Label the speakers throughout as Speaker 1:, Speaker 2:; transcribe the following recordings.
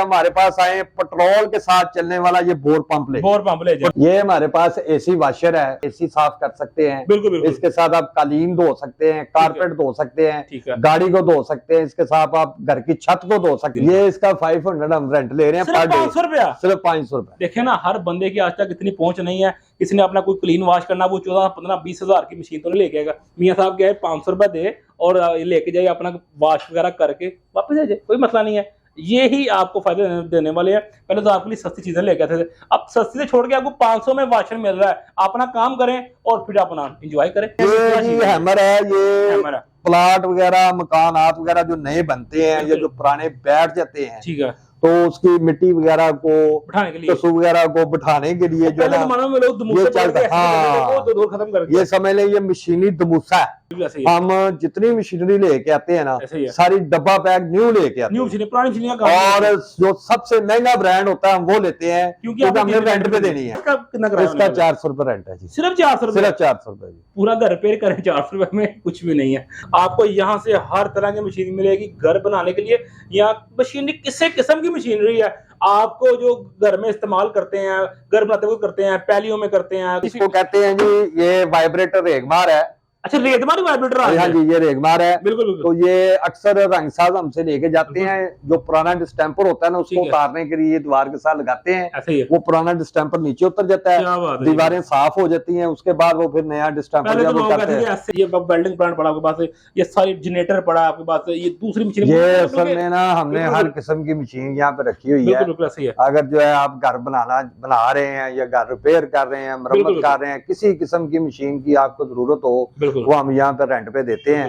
Speaker 1: हमारे पास आए पेट्रोल के साथ चलने वाला ये बोर पंप ले
Speaker 2: जाए।
Speaker 1: ये हमारे पास एसी वाशर है, एसी साफ कर सकते हैं।
Speaker 2: बिल्कुल।
Speaker 1: इसके साथ आप कालीन धो सकते हैं, कारपेट धो सकते हैं, गाड़ी को धो सकते हैं, इसके साथ आप घर की छत को धो सकते हैं। ये इसका 500 हम रेंट ले रहे हैं
Speaker 2: सिर्फ 500 रुपया।
Speaker 1: सिर्फ 500 रुपया।
Speaker 2: देखे ना, हर बंदे की आज तक इतनी पहुंच नहीं है। किसी ने अपना कोई क्लीन वॉश करना, वो 14, 15, 20 हजार की मशीन तो नहीं लेके आएगा। मियाँ साहब क्या है, 500 रुपया दे और लेके जाए, अपना वॉश वगैरह करके वापस आ जाए, कोई मसला नहीं है। ये ही आपको फायदे देने वाले हैं। पहले तो आपके लिए सस्ती चीजें लेके आते थे, अब सस्ती से छोड़ के आपको 500 में वाशर मिल रहा है। अपना काम करें और फिर अपना एंजॉय करें।
Speaker 1: ये हैमर है, ये
Speaker 2: हैमर है।
Speaker 1: प्लाट वगैरह, मकानात वगैरह जो नए बनते हैं या जो पुराने बैठ जाते हैं,
Speaker 2: ठीक है,
Speaker 1: तो उसकी मिट्टी वगैरह को
Speaker 2: बिठाने के लिए,
Speaker 1: कसू वगैरह को बिठाने के लिए जो है ये समझ लें, ये मशीनी दमूसा है। हम जितनी मशीनरी लेके आते हैं ना, सारी डब्बा पैक न्यू लेके आते हैं,
Speaker 2: पुरानी मशीनें,
Speaker 1: और जो सबसे महंगा ब्रांड होता है हम वो लेते हैं, क्योंकि हमने रेंट पे देनी है। इसका 400 रुपए रेंट है जी,
Speaker 2: सिर्फ 400 रुपए।
Speaker 1: सिर्फ 400 रुपए।
Speaker 2: पूरा घर रिपेयर करें 400 रुपए में कुछ भी नहीं है। आपको यहाँ से हर तरह की मशीन मिलेगी घर बनाने के लिए। यहाँ मशीनरी किसी किस्म की मशीनरी है, आपको जो घर में इस्तेमाल करते हैं, घर बनाते हुए करते हैं, पैलियों में करते हैं।
Speaker 1: इसको कहते हैं जी, ये वाइब्रेटर रेगमार है।
Speaker 2: अच्छा, रेगमार वाइब्रेटर।
Speaker 1: हाँ जी, ये रेगमार है।
Speaker 2: बिल्कुल।
Speaker 1: तो ये अक्सर रंगसाज हमसे लेके जाते हैं, जो पुराना डिस्टेंपर होता है ना, उसको उतारने के लिए दीवार के साथ लगाते हैं। वो पुराना डिस्टेंपर नीचे उतर जाता है, दीवारें साफ हो जाती हैं, उसके बाद वो फिर नया डिस्टेंपर करते हैं।
Speaker 2: ये वेल्डिंग प्लांट पड़ा आपके पास, ये सारी जनरेटर पड़ा आपके पास, ये दूसरी मशीन।
Speaker 1: ये असल में ना हमने हर किस्म की मशीन यहाँ पे रखी हुई है। अगर जो है आप घर बना रहे हैं या घर रिपेयर कर रहे हैं, मरम्मत कर रहे हैं, किसी किस्म की मशीन की आपको जरूरत हो, वो हम यहाँ पे रेंट पे देते हैं।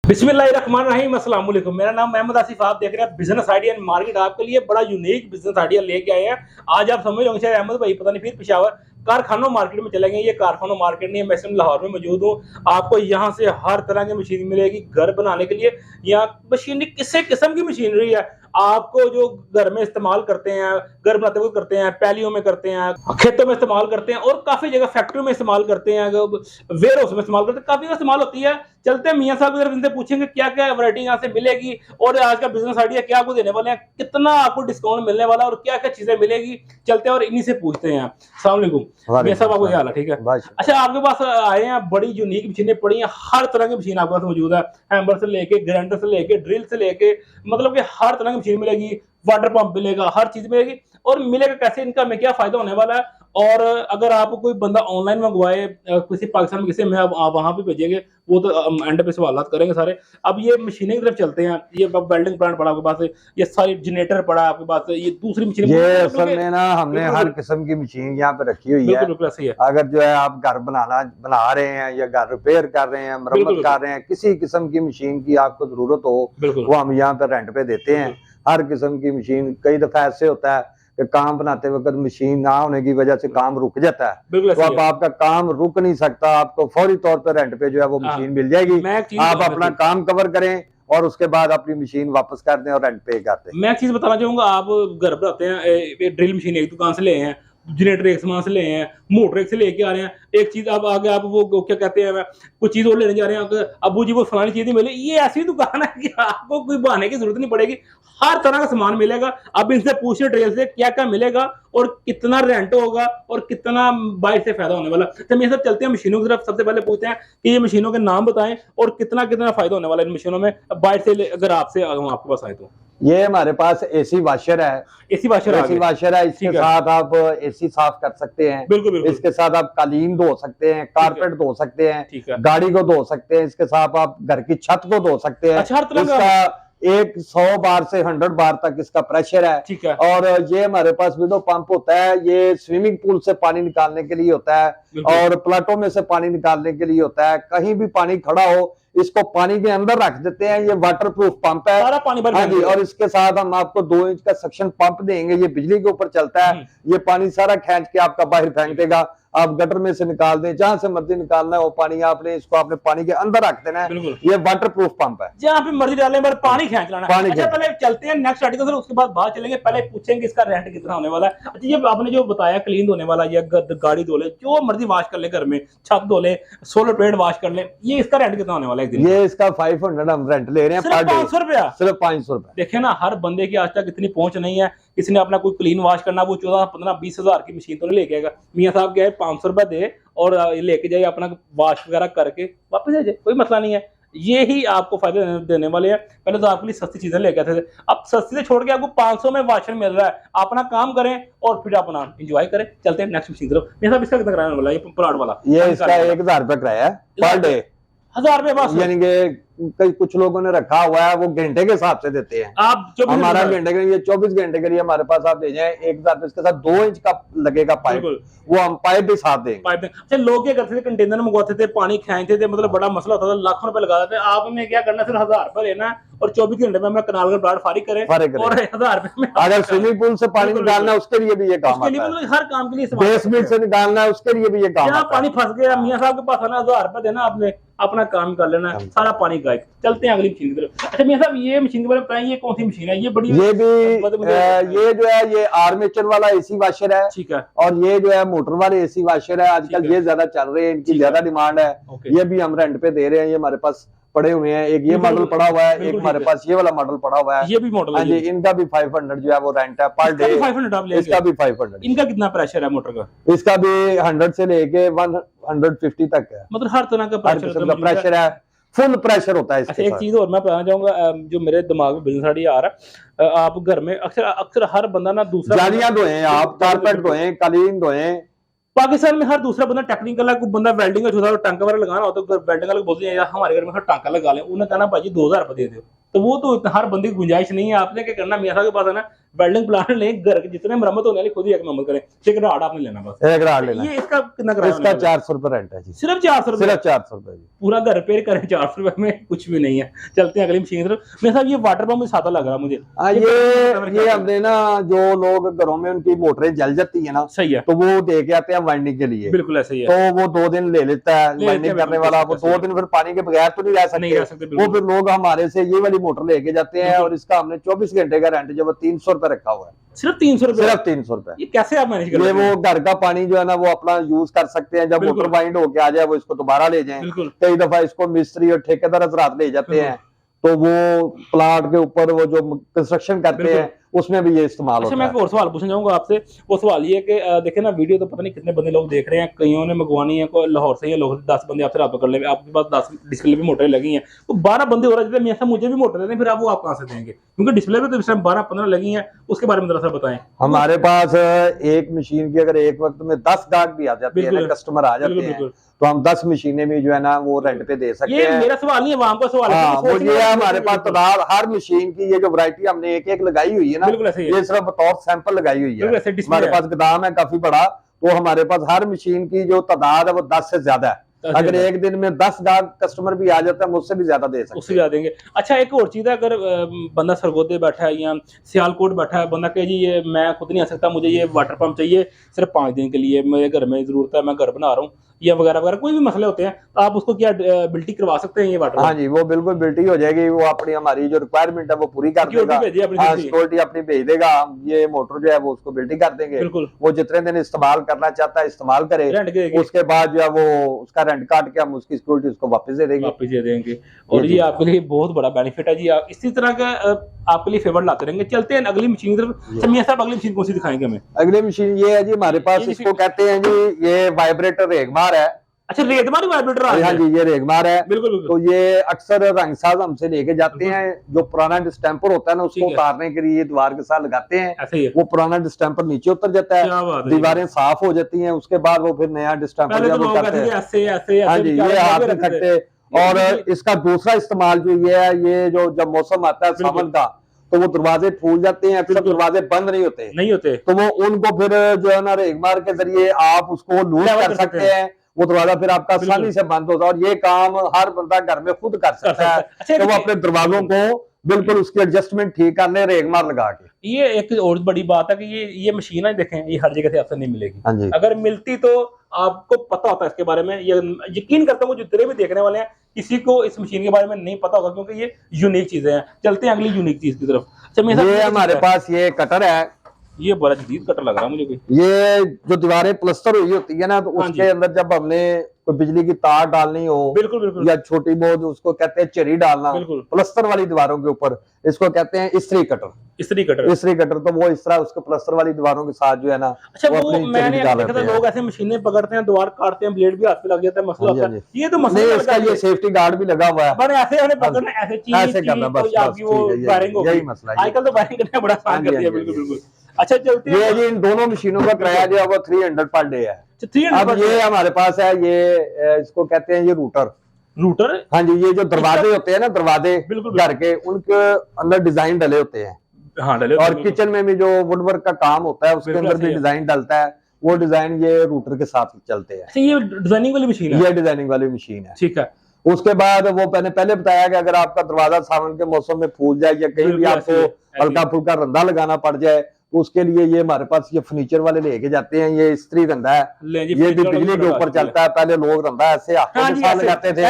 Speaker 2: बिस्मिल्लाहिर्रहमानिर्रहीम, अस्सलाम वालेकुम। मेरा नाम मोहम्मद आसिफ, आप देख रहे हैं बिजनेस आइडिया एंड मार्केट। आपके लिए बड़ा यूनिक बिजनेस आइडिया लेके आए हैं। आज आप समझ होंगे शायद अहमद भाई पता नहीं फिर पेशावर कारखानों मार्केट में चले गए। ये कारखानों मार्केट नहीं है, मैं इसमें लाहौर में मौजूद हूँ। आपको यहाँ से हर तरह की मशीन मिलेगी घर बनाने के लिए। यहाँ मशीनरी किसी किस्म की मशीनरी है, आपको जो घर में इस्तेमाल करते हैं, घर बनाते हुए करते हैं, पैलियों में करते हैं, खेतों में इस्तेमाल करते हैं, और काफी जगह फैक्ट्री में इस्तेमाल करते हैं, वेयर हाउस में इस्तेमाल करते हैं, काफी जगह इस्तेमाल होती है। चलते हैं मियाँ साहब इनसे पूछेंगे क्या क्या वैरायटी यहाँ से मिलेगी और आज का बिजनेस आइडिया क्या आपको देने वाले हैं, कितना आपको डिस्काउंट मिलने वाला है और क्या क्या चीजें मिलेगी। चलते हैं और इन्हीं से पूछते हैं। अस्सलाम वालेकुम मियाँ साहब, आपको क्या हाल है? ठीक है। अच्छा, आपके पास आए हैं, बड़ी यूनिक मशीनें पड़ी हैं, हर तरह की मशीन आपके पास मौजूद है। हैमर से लेके, ग्राइंडर से लेके, ड्रिल से लेके, मतलब कि हर तरह की मशीन मिलेगी। वाटर पंप मिलेगा, हर चीज मिलेगी। और मिलेगा कैसे, इनका में क्या फायदा होने वाला है, और अगर आप कोई बंदा ऑनलाइन मंगवाए किसी पाकिस्तान में, किसी में आप वहां पे भेजेंगे, वो तो एंड पे सवाल करेंगे सारे। अब ये मशीनें की तरफ चलते हैं। ये वेल्डिंग प्लांट पड़ा आपके पास, ये सारी जनरेटर पड़ा आपके पास, ये दूसरी मशीन।
Speaker 1: ये असल में ना हमने हर किस्म की मशीन यहाँ पे रखी हुई है। अगर जो है आप घर बना रहे हैं या घर रिपेयर कर रहे हैं, मरम्मत कर रहे हैं, किसी किस्म की मशीन की आपको जरूरत हो, वो हम यहाँ पे रेंट पे देते हैं। हर किस्म की मशीन। कई दफा ऐसे होता है कि काम बनाते वक्त मशीन ना होने की वजह से काम रुक जाता है, तो अब आपका काम रुक नहीं सकता, आपको फौरी तौर पर रेंट पे जो है वो मशीन मिल जाएगी। आप अपना काम कवर करें और उसके बाद अपनी मशीन वापस कर दें और रेंट पे कर दें।
Speaker 2: मैं एक चीज बताना चाहूंगा, आप घर पर आते हैं, ड्रिल मशीन एक दुकान से ले हैं, जनरेटर एक सामान से ले हैं, मोटर एक से लेके आ रहे हैं, एक चीज अब आगे आप वो क्या कहते हैं, कुछ चीज और लेने जा रहे हैं, अबू जी वो फलानी चीज नहीं मिले। ये ऐसी दुकान है कि आपको कोई बहाने की जरूरत नहीं पड़ेगी, हर तरह का सामान मिलेगा। अब इनसे पूछने ट्रेल से क्या क्या मिलेगा और कितना रेंट होगा और कितना बाहर से फायदा होने वाला। तो हम ये सब चलते हैं मशीनों की तरफ। सबसे पहले पूछते हैं कि ये मशीनों के नाम बताएं और कितना कितना फायदा होने वाला है इन मशीनों में बाहर से, अगर आपसे आपके पास आए तो।
Speaker 1: ये हमारे पास एसी वाशर है।
Speaker 2: एसी वाशर
Speaker 1: है। इसके साथ आप एसी साफ कर सकते हैं।
Speaker 2: बिल्कुल।
Speaker 1: इसके साथ आप कालीन धो सकते हैं, कारपेट धो सकते हैं, गाड़ी को धो सकते हैं, इसके साथ आप घर की छत को धो सकते हैं।
Speaker 2: अच्छा,
Speaker 1: इसका 100 बार से 100 बार तक इसका प्रेशर है।
Speaker 2: ठीक है।
Speaker 1: और ये हमारे पास विंडो पंप होता है, ये स्विमिंग पूल से पानी निकालने के लिए होता है और प्लाटों में से पानी निकालने के लिए होता है। कहीं भी पानी खड़ा हो, इसको पानी के अंदर रख देते हैं। ये वाटर प्रूफ पंप है,
Speaker 2: सारा पानी भर।
Speaker 1: हाँ जी। और इसके साथ हम आपको 2 इंच का सक्शन पंप देंगे, ये बिजली के ऊपर चलता है। ये पानी सारा खींच के आपका बाहर फेंक देगा। आप गटर में से निकाल दें, जहां से मर्जी निकालना है वो पानी आपने इसको आपने पानी के अंदर रख देना है। ये वाटर प्रूफ पंप है,
Speaker 2: जहाँ पे मर्जी डालें पर पानी खींच लाना। अच्छा पहले चलते हैं नेक्स्ट आर्टिकल सर, उसके बाद बाहर चलेंगे, पहले पूछेंगे इसका रेंट कितना होने वाला है। अच्छा ये आपने जो बताया क्लीन होने वाला, ये गाड़ी धो ले, जो मर्जी वॉश कर ले, घर में छत धो ले, सोलर प्लेट वॉश कर ले, ये इसका रेंट कितना होने वाला है एक दिन?
Speaker 1: ये इसका 500 हम रेंट ले रहे हैं पर डे,
Speaker 2: 500 रुपया,
Speaker 1: सिर्फ 500 रुपए।
Speaker 2: देखिए ना, हर बंदे की आज तक इतनी पहुंच नहीं है, किसी ने अपना कोई क्लीन वॉश करना, वो 14, 15, 20 हजार की मशीन तो नहीं लेके आएगा। मियाँ साहब क्या है 500 रुपए दे और लेके जाए, अपना वॉश वगैरह करके वापस आ जाए, कोई मसला नहीं है। ये ही आपको फायदे देने वाले हैं। पहले तो आपके लिए सस्ती चीजें लेके आते थे, अब सस्ती से छोड़ के आपको 500 में वॉशर मिल रहा है। अपना काम करें और फिर अपना एंजॉय करें। चलते हैं नेक्स्ट मशीन की तरफ। मेरे साहब इसका कितना किराया वाला, ये प्लाट वाला?
Speaker 1: ये इसका 1000 रुपए किराया है पर डे,
Speaker 2: 1000 रुपए बस।
Speaker 1: यानी कि कई कुछ लोगों ने रखा हुआ है वो घंटे के हिसाब से देते हैं।
Speaker 2: आप जो
Speaker 1: हमारा घंटे के लिए 24 घंटे के लिए हमारे पास आप दे जाएं 1000 रुपए, इसके साथ 2 इंच का लगेगा पाइप, वो हम पाइप भी साथ देंगे।
Speaker 2: पाइप अच्छा, लोग क्या करते थे, कंटेनर मंगवाते थे, पानी खींचते थे, मतलब बड़ा मसला होता था, लाखों रुपए लगा देते। आपने क्या करना, सिर्फ 1000 रुपए लेना है और 24 घंटे में अपना कनाल का प्लाट फारिग करें और 1000 रुपए में
Speaker 1: अगर स्विमिंग पूल से पानी निकालना है उसके लिए भी ये काम आता है,
Speaker 2: हर काम के लिए
Speaker 1: बेसमेंट से निकालना है उसके लिए भी ये काम आता है।
Speaker 2: पानी फंस गया, मियाँ साहब के पास आना, 1000 रुपए देना, आपने अपना काम कर लेना, सारा पानी गायब। चलते हैं अगली मशीन की तरफ। अच्छा मियाँ साहब ये मशीन के बारे में बताएं, ये कौन सी मशीन है? ये बड़ी,
Speaker 1: ये भी ये जो है ये आर्मेचर वाला एसी वॉशर है,
Speaker 2: ठीक है,
Speaker 1: और ये जो है मोटर वाले एसी वॉशर है। आजकल ये ज्यादा चल रहे हैं, इनकी ज्यादा डिमांड है। ये भी हम रेंट पे दे रहे हैं, ये हमारे पास पड़े हुए हैं। एक ये मॉडल पड़ा हुआ है, एक हमारे पास ये वाला मॉडल पड़ा हुआ है,
Speaker 2: ये भी मॉडल है।
Speaker 1: इनका भी 500 जो है वो रेंट है पर डे,
Speaker 2: 500 आप ले,
Speaker 1: इसका भी 500।
Speaker 2: इनका कितना प्रेशर है मोटर का?
Speaker 1: इसका भी 100 से लेके 150 तक है,
Speaker 2: मतलब हर तरह का
Speaker 1: प्रेशर है, फुल प्रेशर होता है इसके
Speaker 2: साथ। एक चीज और मैं बताना चाहूंगा, जो मेरे दिमाग में बिजनेस आइडिया आ रहा है, आप घर में अक्सर हर बंदा ना दूसरा
Speaker 1: जालियां धोए, आप कारपेट धोए, कालीन धोए।
Speaker 2: पाकिस्तान में हर दूसरा बंदा टेक्निकल है, कोई बंदा वेल्डिंग का छोटा टांका वगैरह लगाना हो तो वेल्डिंग वाले बोलते हैं यार हमारे घर में टांका लगा लें, उन्हें कहना भाजी 2000 रुपए दे दो, तो वो तो हर बंदे की गुंजाइश नहीं है। आपने क्या करना, मियाँ साहब के पास है ना, वेल्डिंग प्लांट लें, घर के जितने मरम्मत होने वाली खुद ही मरम्मत करें, एक राड आपने लेना, बस एक राड लेना। ये इसका कितना किराया? इसका 400 रुपए रेंट है जी, सिर्फ 400 रुपए, सिर्फ 400 रुपए जी, पूरा घर रिपेयर करें 400 रुपए में, कुछ भी नहीं है। चलते हैं अगली मशीन तरफ। मेरे साहब ये वाटर पंप सादा लग रहा है मुझे।
Speaker 1: ये हमने ना, जो लोग घरों में उनकी मोटरें जल जाती है ना,
Speaker 2: सही है,
Speaker 1: तो वो दे के आते हैं वाइंडिंग के लिए,
Speaker 2: बिल्कुल ऐसे ही है,
Speaker 1: तो वो 2 दिन ले लेता है वाइंडिंग करने वाला, वो 2 दिन फिर पानी के बगैर तो नहीं रह सकते, वो फिर लोग हमारे से ये वाली मोटर लेके जाते हैं। और इसका हमने 24 घंटे का रेंट जो 300 रुपए रखा हुआ है, सिर्फ 300 रुपए, सिर्फ 300 रुपए। ये कैसे आप मैनेज करते हैं? ये वो घर का पानी जो है ना वो अपना यूज कर सकते हैं, जब मोटर वाइंड होके आ जाए वो इसको दोबारा ले जाएं। कई दफा इसको मिस्त्री और ठेकेदार हजरात ले जाते हैं, तो वो प्लाट के ऊपर वो जो कंस्ट्रक्शन करते हैं उसमें भी ये इस्तेमाल होता है। मैं एक और सवाल पूछना चाहूंगा आपसे, वो सवाल ये कि देखे ना, वीडियो तो पता नहीं कितने बंदे लोग देख रहे हैं, कईयों ने मंगवानी है, कोई लाहौर से, या लाहौर से 10 बंदे आपसे राब्ता कर ले, आपके पास 10 डिस्प्ले पे मोटरें लगी हैं, तो 12 बंदे हो रहे हैं, मुझे भी मोटर दें, फिर आप वो आप कहाँ से देंगे? क्योंकि डिस्प्ले पे तो इस टाइम 12-15 लगी हैं, उसके बारे में जरा सा बताएं। हमारे पास एक मशीन की अगर एक वक्त में 10 गाहक भी आ जाते हैं, कस्टमर आ जाते हैं, तो हम 10 मशीनें भी जो है ना वो रेंट पे दे सकते हैं। मेरा सवाल नहीं है, वहां का सवाल है। ये हमारे पास तादाद हर मशीन की, ये जो वैरायटी हमने एक लगाई हुई है ना, ये सिर्फ बतौर सैंपल लगाई हुई है। हमारे पास गोदाम है काफी बड़ा, तो हमारे पास हर मशीन की जो तादाद है वो 10 से ज्यादा है। अगर एक दिन में 10 गाहक कस्टमर भी आ जाता है, मुझसे भी ज्यादा दे सकते हैं, उससे ज्यादा देंगे। अच्छा एक और चीज है, अगर बंदा सरगोदे बैठा है या सियालकोट बैठा है, बंदा कहे जी ये मैं खुद नहीं आ सकता, मुझे ये वाटर पंप चाहिए सिर्फ 5 दिन के लिए, मेरे घर में जरूरत है, मैं घर बना रहा हूँ, या वगैरह वगैरह कोई भी मसले होते हैं, तो आप उसको क्या बिल्टी करवा सकते हैं ये वाटर? हाँ जी, वो बिल्कुल बिल्टी हो जाएगी, वो अपनी हमारी जो रिक्वायरमेंट है वो पूरी कर देगा, सिक्योरिटी अपनी भेज देगा, ये मोटर जो है वो उसको बिल्टी कर देंगे। बिल्कुल, वो जितने दिन इस्तेमाल करना चाहता है इस्तेमाल करे, उसके बाद जो है वो उसका रेंट काट के हम उसकी सिक्योरिटी उसको वापस दे देंगे। और ये आपके लिए बहुत बड़ा बेनिफिट है जी, आप इसी तरह का आपके लिए फेवर लाते रहेंगे। चलते हैं अगली मशीन की तरफ। मियां साहब अगली मशीन कौन सी दिखाएंगे हमें? अगली मशीन ये है जी, हमारे पास इसको कहते हैं जी, ये वाइब्रेटर रेगमार है। अच्छा रेगमार वाइब्रेटर? हाँ जी, ये रेगमार है। बिल्कुल। तो ये अक्सर रंगसाज हमसे लेके जाते हैं, जो पुराना डिस्टेंपर होता है ना उसको उतारने के लिए दीवार के साथ लगाते हैं, वो पुराना डिस्टेंपर नीचे उतर जाता है, दीवारें साफ हो जाती हैं, उसके बाद वो फिर नया डिस्टेंपर करते हैं। हाँ जी, ये हाथ में खट्टे। और इसका दूसरा इस्तेमाल जो ये है, ये जो जब मौसम आता है सावन का, तो वो दरवाजे फूल जाते हैं, अक्सर दरवाजे बंद नहीं होते, तो वो उनको फिर जो है ना रेगमार के जरिए आप उसको लूज कर सकते हैं, वो दरवाजा फिर आपका आसानी से बंद होता है। और ये काम हर बंदा घर में खुद कर सकता है, तो वो अपने दरवाजों को बिल्कुल उसकी एडजस्टमेंट ठीक कर ले, रेगमार लगा के।
Speaker 2: ये एक और बड़ी बात है कि ये मशीन है, देखें ये हर जगह से आपसे नहीं मिलेगी।
Speaker 1: हाँ जी।
Speaker 2: अगर मिलती तो आपको पता होता है इसके बारे में। ये यकीन करता हूँ जितने भी देखने वाले हैं किसी को इस मशीन के बारे में नहीं पता होगा, क्योंकि ये यूनिक चीजें हैं। चलते हैं अगली यूनिक चीज की तरफ। अच्छा,
Speaker 1: ये हमारे पास ये कटर है,
Speaker 2: ये बड़ा जदीद कटर लग रहा है मुझे कोई।
Speaker 1: ये जो दीवारें प्लस्तर हुई होती है ना, तो उसके अंदर जब हमने कोई बिजली की तार डालनी हो,
Speaker 2: बिल्कुल बिल्कुल,
Speaker 1: या छोटी बहुत उसको कहते हैं चरी डालना,
Speaker 2: बिल्कुल
Speaker 1: प्लस्तर वाली दीवारों के ऊपर, इसको कहते हैं इस्त्री कटर।
Speaker 2: इस्त्री कटर,
Speaker 1: इस्त्री कटर तो वो इस तरह उसके प्लस्तर वाली दीवारों के साथ जो है ना,
Speaker 2: अच्छा वो मैंने देखा था लोग ऐसे मशीनें पकड़ते हैं, दीवार काटते हैं, ब्लेड भी हाथ पे लग जाता है, मसला होता है। ये तो मसला
Speaker 1: इसका ये सेफ्टी गार्ड भी लगा हुआ है,
Speaker 2: बड़े ऐसे पकड़ना, ऐसे चीज
Speaker 1: करना, बस
Speaker 2: आपकी वो वायरिंग हो,
Speaker 1: यही मसला है।
Speaker 2: आजकल तो वायरिंग करना बड़ा आसान कर दिया। बिल्कुल बिल्कुल। अच्छा चलते हैं,
Speaker 1: ये जी इन दोनों मशीनों का किराया जो है वो 300 पर डे है।
Speaker 2: 300
Speaker 1: अब ये हमारे पास है, ये इसको कहते हैं ये रूटर। हाँ जी, ये जो दरवाजे होते हैं ना, दरवाजे घर के, उनके अंदर डिजाइन डले होते हैं।
Speaker 2: हाँ, डले।
Speaker 1: और किचन में भी जो वुडवर्क का काम होता है उसके अंदर भी डिजाइन डलता है, वो डिजाइन ये रूटर के साथ चलते हैं।
Speaker 2: ये डिजाइनिंग वाली मशीन है,
Speaker 1: ये डिजाइनिंग वाली मशीन है।
Speaker 2: ठीक है।
Speaker 1: उसके बाद वो मैंने पहले बताया कि अगर आपका दरवाजा सावन के मौसम में फूल जाए या कहीं भी आपको हल्का फुल्का रंधा लगाना पड़ जाए, तो उसके लिए ये हमारे पास ये फर्नीचर वाले लेके जाते हैं। ये स्त्री रंधा है, ये भी बिजली के ऊपर चलता है। पहले लोग रंधा ऐसे हाथों के साथ लगाते थे,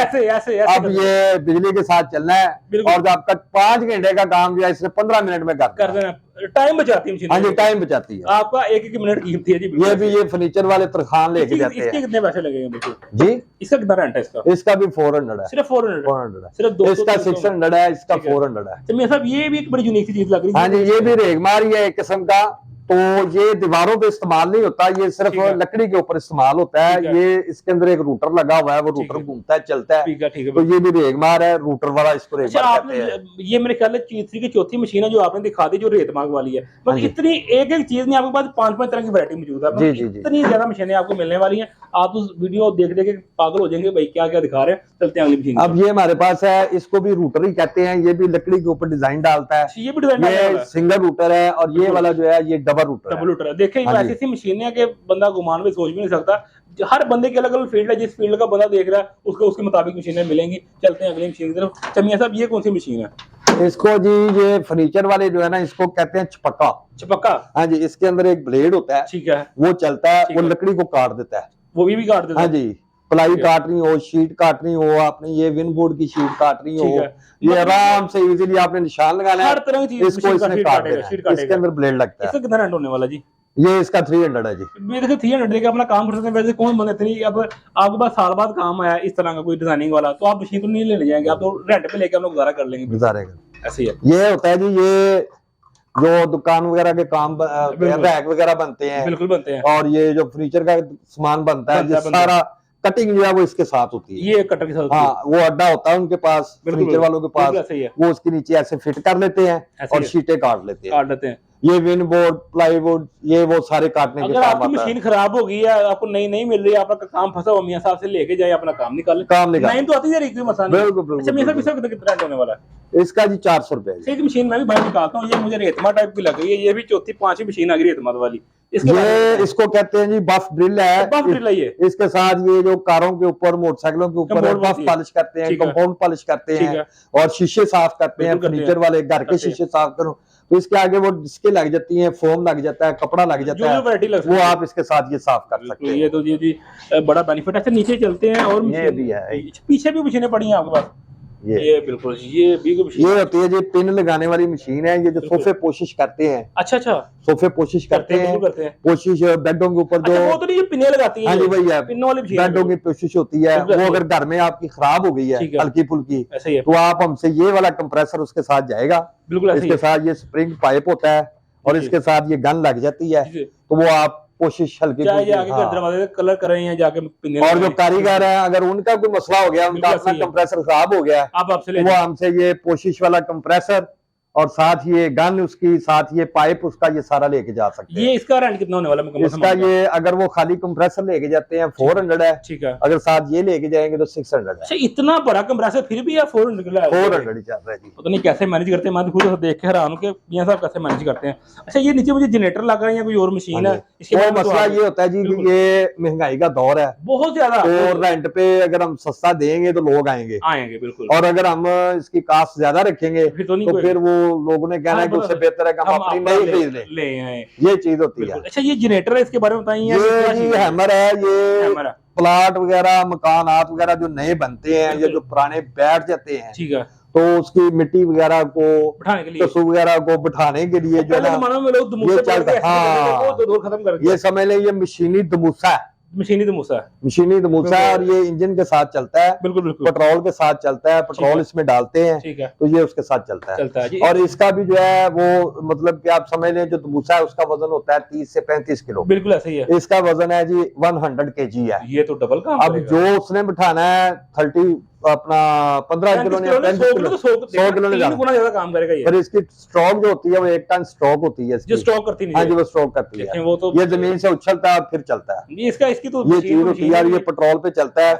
Speaker 1: अब ये बिजली के साथ चलना है। और आपका 5 घंटे का काम जो है इसने 15 मिनट में कर देना।
Speaker 2: टाइम बचाती है मशीन।
Speaker 1: हाँ जी, टाइम बचाती है, आपका
Speaker 2: 1-1 मिनट कीमती है जी।
Speaker 1: ये भी ये फर्नीचर वाले तरखान लेके जाते हैं।
Speaker 2: इसके कितने पैसे लगेंगे
Speaker 1: जी?
Speaker 2: इसका कितना रेंट है इसका?
Speaker 1: इसका भी 400 है,
Speaker 2: सिर्फ 400
Speaker 1: है,
Speaker 2: सिर्फ 200,
Speaker 1: इसका 600 है, इसका 400 है।
Speaker 2: तो मेरे साहब ये भी एक बड़ी यूनिक चीज लग रही है।
Speaker 1: हाँ जी, ये भी रेगमार ही है एक किस्म का। तो ये दीवारों पे इस्तेमाल नहीं होता, ये सिर्फ लकड़ी के ऊपर इस्तेमाल होता है। ये इसके अंदर एक रूटर लगा हुआ है, वो रूटर घूमता है, चलता है। तो ये भी रेगमार है, रूटर वाला, इसको रेगमार कहते हैं।
Speaker 2: ये मेरे ख्याल में तीसरी की चौथी मशीन है जो आपने दिखा दी, जो रेतमाग वाली है। मतलब इतनी एक चीज नहीं, आपके पास 5-5 तरह की वैरायटी मौजूद है। इतनी ज्यादा मशीनें आपको मिलने वाली है, आप उस वीडियो देख देख के पागल हो जाएंगे भाई क्या क्या दिखा रहे हैं। चलते हैं अगली मशीन।
Speaker 1: अब ये हमारे पास है, इसको भी रूटर ही कहते हैं। ये भी लकड़ी के ऊपर डिजाइन डालता है।
Speaker 2: ये भी डिजाइन
Speaker 1: सिंगल रूटर है, और ये वाला जो है ये डबल रूटर है।
Speaker 2: देखें ऐसी ऐसी मशीनें कि बंदा गुमान में सोच भी नहीं सकता। हर बंदे की अलग अलग फील्ड है, जिस फील्ड का बंदा देख रहा है उसको उसके मुताबिक मशीनें मिलेंगी। चलते हैं अगली मशीन की तरफ। चमिया साहब ये कौन सी मशीन है?
Speaker 1: इसको जी ये फर्नीचर वाले जो है ना, इसको कहते हैं
Speaker 2: छपक्का।
Speaker 1: हाँ जी, इसके अंदर एक ब्लेड होता है, ठीक है, वो चलता है, वो लकड़ी को काट देता है।
Speaker 2: वो भी काट देता है?
Speaker 1: हाँ जी, प्लाई काटनी हो, शीट काटनी हो, आपने ये विन बोर्ड की शीट काटनी हो, ये आराम से इजीली आपने निशान लगाना है,
Speaker 2: हर तरह की चीज
Speaker 1: इसको इसने काट देना है। इसके अंदर ब्लेड लगता है।
Speaker 2: इसका कितना रेंट होने वाला जी?
Speaker 1: ये इसका 300 है जी।
Speaker 2: देखिए 300 देके अपना काम कर सकते हैं। वैसे कौन बंदे इतनी, अब आपके पास साल बाद काम आया इस तरह का कोई डिजाइनिंग वाला, तो आप मशीन तो नहीं लेने जाएंगे, आप तो रेंट पे लेके हम लोग गुजारा कर लेंगे।
Speaker 1: गुजारे कर
Speaker 2: ऐसे ही है।
Speaker 1: ये होता है जी, ये जो दुकान वगैरह के काम, रैक वगैरह बनते हैं,
Speaker 2: बिल्कुल बनते हैं,
Speaker 1: और ये जो फर्नीचर का सामान बनता है, ये सारा कटिंग जो है वो इसके साथ होती है।
Speaker 2: ये कटर के साथ।
Speaker 1: हाँ, वो अड्डा होता है उनके पास, फर्नीचर वालों के पास, वो उसके नीचे ऐसे फिट कर लेते हैं और शीटें काट लेते हैं। ये विन बोर्ड, प्लाई बोर्ड, ये वो सारे काटने के काम आता है।
Speaker 2: अगर आपकी मशीन खराब हो गई है, आपको नई नहीं मिल रही है, आपका काम फंसा हुआ, मियां साहब से लेके जाए, अपना काम निकाले। नहीं तो आती है, कोई मसला नहीं। अच्छा मियां साहब कितना रेंट होने वाला है
Speaker 1: इसका? जी 400 रुपए।
Speaker 2: एक मशीन मैं भी बाहर निकालता हूँ, ये मुझे रेतमा टाइप की लग रही है। ये भी चौथी 5वीं मशीन आ गई रेतमा वाली।
Speaker 1: ये इसको कहते हैं जी बफ ड्रिल है।
Speaker 2: बफ ड्रिल है ये।
Speaker 1: इसके साथ ये जो कारों के ऊपर, मोटरसाइकिलों के ऊपर बफ पॉलिश करते हैं, कंपाउंड पॉलिश करते हैं, और शीशे साफ करते हैं, फर्नीचर वाले घर के शीशे साफ करो तो इसके आगे वो डिस्कें लग जाती हैं, फोम लग जाता है, कपड़ा लग जाता है, वो आप इसके साथ ये साफ कर सकते हैं।
Speaker 2: ये तो जी बड़ा बेनिफिट है। अच्छा नीचे चलते हैं, और
Speaker 1: ये भी है,
Speaker 2: पीछे भी मशीनें पड़ी हैं आपके पास? ये बिल्कुल ये
Speaker 1: होती है जी पिन लगाने वाली मशीन है। ये जो सोफे पोशिश करते हैं,
Speaker 2: अच्छा
Speaker 1: सोफे पोशिश करते हैं, पोशिश बेडों के ऊपर, जो
Speaker 2: वो तो नहीं पिने लगाती है।
Speaker 1: हाँ जी वही है,
Speaker 2: पिनों वाली मशीन,
Speaker 1: बेडों की पोशिश होती है। वो अगर घर में आपकी खराब हो गई है हल्की फुल्की, तो आप हमसे, ये वाला कंप्रेसर उसके साथ जाएगा, बिल्कुल इसके साथ ये स्प्रिंग पाइप होता है, और इसके साथ ये गन लग जाती है, तो वो आप कोशिश हल्की
Speaker 2: दरवाजे कलर कर रहे हैं जाके पिने।
Speaker 1: और जो कारीगर है, अगर उनका कोई मसला हो गया, उनका अपना कंप्रेसर खराब हो गया, वो हमसे ये पोशिश वाला कंप्रेसर और साथ ये गन उसकी, साथ ये पाइप उसका, ये सारा लेके जा सकते हैं।
Speaker 2: ये इसका रेंट कितना होने वाला है?
Speaker 1: इसका ये अगर वो खाली कंप्रेसर लेके जाते हैं 400 है,
Speaker 2: ठीक है।
Speaker 1: अगर साथ ये लेके जाएंगे तो 600 है।
Speaker 2: अच्छा, इतना बड़ा कंप्रेसर फिर भी या 400 ही
Speaker 1: चल रहा है जी।
Speaker 2: पता नहीं कैसे मैनेज करते हैं, मैं खुद देख के हैरान हूं कि मियां साहब कैसे मैनेज करते हैं। अच्छा, ये नीचे मुझे जनरेटर लग रहा है या कोई और मशीन है? इसके
Speaker 1: वो मसला ये होता है जी कि ये महंगाई का दौर है
Speaker 2: बहुत ज्यादा,
Speaker 1: और रेंट पे अगर हम सस्ता देंगे तो लोग आएंगे,
Speaker 2: बिल्कुल।
Speaker 1: और अगर हम इसकी कास्ट ज्यादा रखेंगे तो फिर वो लोगों ने कहना है कि उससे बेहतर है कि हम अपनी नई खरीद लें। ये चीज होती है।
Speaker 2: अच्छा, ये जनरेटर है, इसके बारे में बताइए।
Speaker 1: ये हैमर है, ये प्लाट वगैरह मकानात वगैरह जो नए बनते हैं या जो पुराने बैठ जाते हैं,
Speaker 2: ठीक है,
Speaker 1: तो उसकी मिट्टी वगैरह को
Speaker 2: बिठाने के लिए,
Speaker 1: कसू वगैरह को बिठाने के लिए जो है ये चलता है। ये समझ लें ये मशीनी दमूसा है, मशीनी दमूसा है, और ये इंजन के साथ चलता है, बिल्कुल पेट्रोल के साथ चलता है। पेट्रोल इसमें डालते हैं, ठीक है, तो ये उसके साथ चलता है। और इसका भी जो है वो मतलब कि आप समझ लें जो दमूसा है उसका वजन होता है 30 से 35 किलो, बिल्कुल ऐसे ही है। इसका वजन है जी 100 kg है। ये तो डबल काम। अब जो उसने बिठाना है 30 अपना 15 किलो ने 100 किलो ने ज्यादा काम करेगा ये। पर इसकी स्ट्रोक जो होती है वो 1 टन स्ट्रोक होती है, जो स्ट्रोक करती है। हाँ जी, वो स्ट्रोक करती है। वो तो ये जमीन से उछलता है फिर चलता है। इसकी तो ये चीज होती है, ये पेट्रोल पे चलता है।